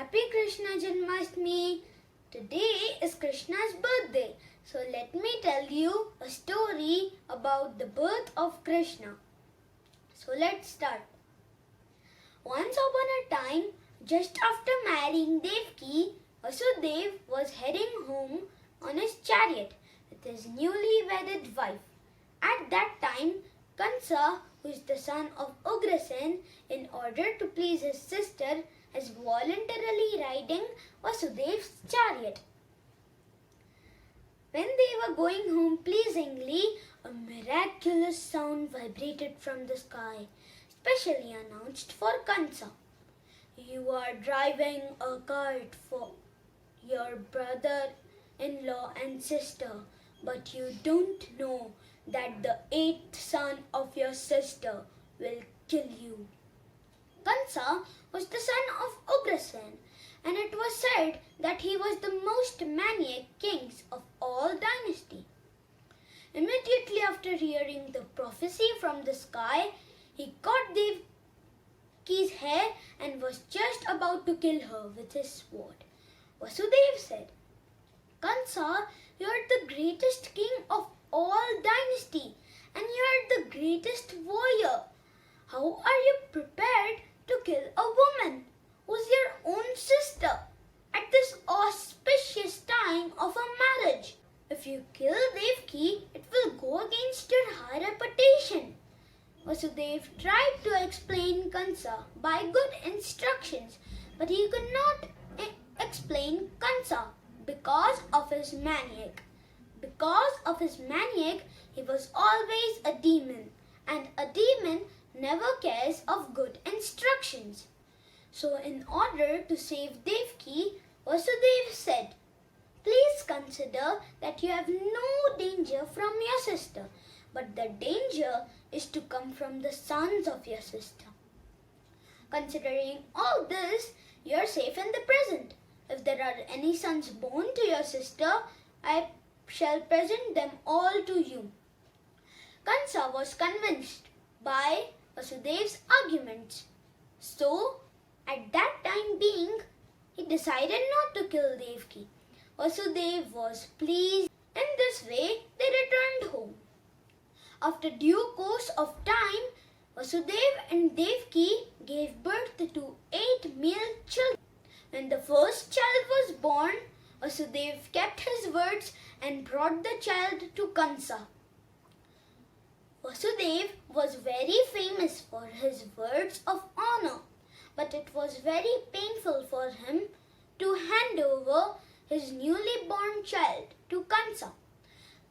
Happy Krishna Janmashtami! Today is Krishna's birthday, so let me tell you a story about the birth of Krishna. So let's start. Once upon a time, just after marrying Devaki, Vasudev was heading home on his chariot with his newly wedded wife. At that time, Kansa, who is the son of Ugrasen, in order to please his sister, is voluntarily riding Vasudev's chariot. When they were going home pleasingly, a miraculous sound vibrated from the sky, specially announced for Kansa. You are driving a cart for your brother-in-law and sister, but you don't know that the 8th son of your sister will kill you. Kansa was the son of Ugrasen, and it was said that he was the most maniac king of all dynasty. Immediately after hearing the prophecy from the sky, he caught Devaki's hair and was just about to kill her with his sword. Vasudev said, Kansa, you are the greatest king of all dynasty, and you are the greatest warrior. How are you prepared to kill a woman who is your own sister at this auspicious time of a marriage? If you kill Devaki, it will go against your high reputation. Vasudev tried to explain Kansa by good instructions, but he could not explain Kansa because of his maniac. Because of his maniac, he was always a demon, and a demon never cares of good instructions. So in order to save Devaki, Vasudev said, Please consider that you have no danger from your sister, but the danger is to come from the sons of your sister. Considering all this, you are safe in the present. If there are any sons born to your sister, I shall present them all to you. Kansa was convinced by Vasudev's arguments. So, at that time being, he decided not to kill Devaki. Vasudev was pleased. In this way, they returned home. After due course of time, Vasudev and Devaki gave birth to 8 male children. When the first child was born, Vasudev kept his words and brought the child to Kansa. Vasudev was very famous for his words of honor, but it was very painful for him to hand over his newly born child to Kansa.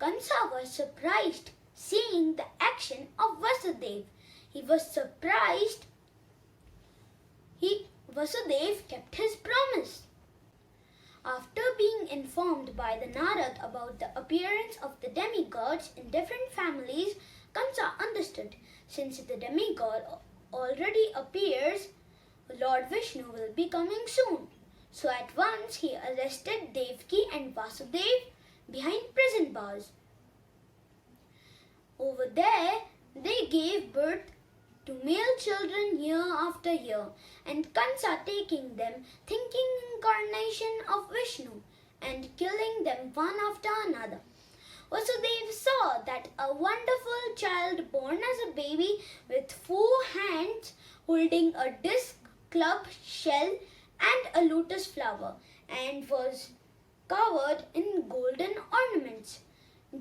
Kansa was surprised seeing the action of Vasudev. He was surprised Vasudev kept his promise. After being informed by the Narad about the appearance of the demigods in different families, Kansa understood, since the demigod already appears, Lord Vishnu will be coming soon. So at once he arrested Devaki and Vasudev behind prison bars. Over there, they gave birth to male children year after year, and Kansa taking them, thinking incarnation of Vishnu, and killing them one after another. Vasudev saw that a wonderful child born as a baby with 4 hands holding a disc, club, shell and a lotus flower, and was covered in golden ornaments.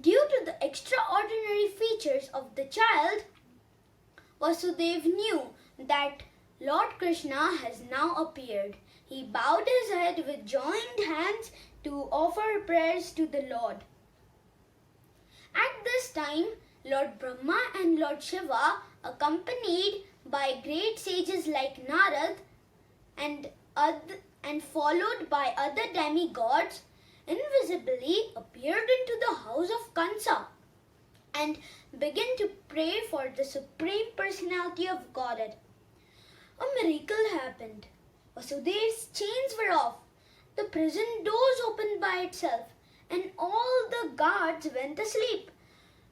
Due to the extraordinary features of the child, Vasudev knew that Lord Krishna has now appeared. He bowed his head with joined hands to offer prayers to the Lord. At this time, Lord Brahma and Lord Shiva, accompanied by great sages like Narad and followed by other demigods, invisibly appeared into the house of Kansa and began to pray for the Supreme Personality of Godhead. A miracle happened. Vasudev's chains were off. The prison doors opened by itself, and all the guards went asleep.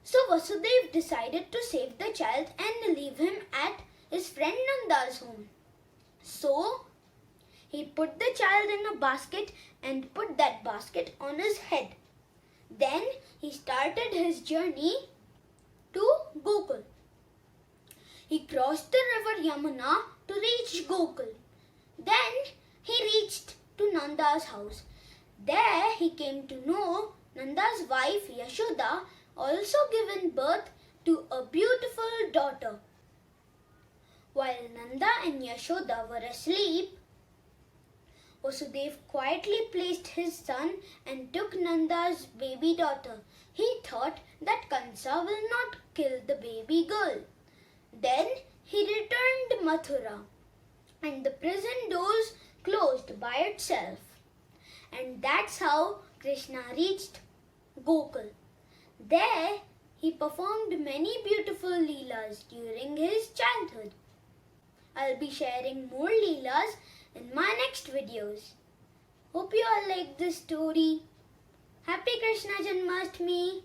So Vasudev decided to save the child and leave him at his friend Nanda's home. So he put the child in a basket and put that basket on his head. Then he started his journey to Gokul. He crossed the river Yamuna to reach Gokul. Then he reached to Nanda's house. There he came to know Nanda's wife Yashoda also given birth to a beautiful daughter. While Nanda and Yashoda were asleep, Vasudev quietly placed his son and took Nanda's baby daughter. He thought that Kansa will not kill the baby girl. Then he returned to Mathura and the prison doors closed by itself. And that's how Krishna reached Gokul. There he performed many beautiful leelas during his childhood. I'll be sharing more leelas in my next videos. Hope you all like this story. Happy Krishna Janmashtami!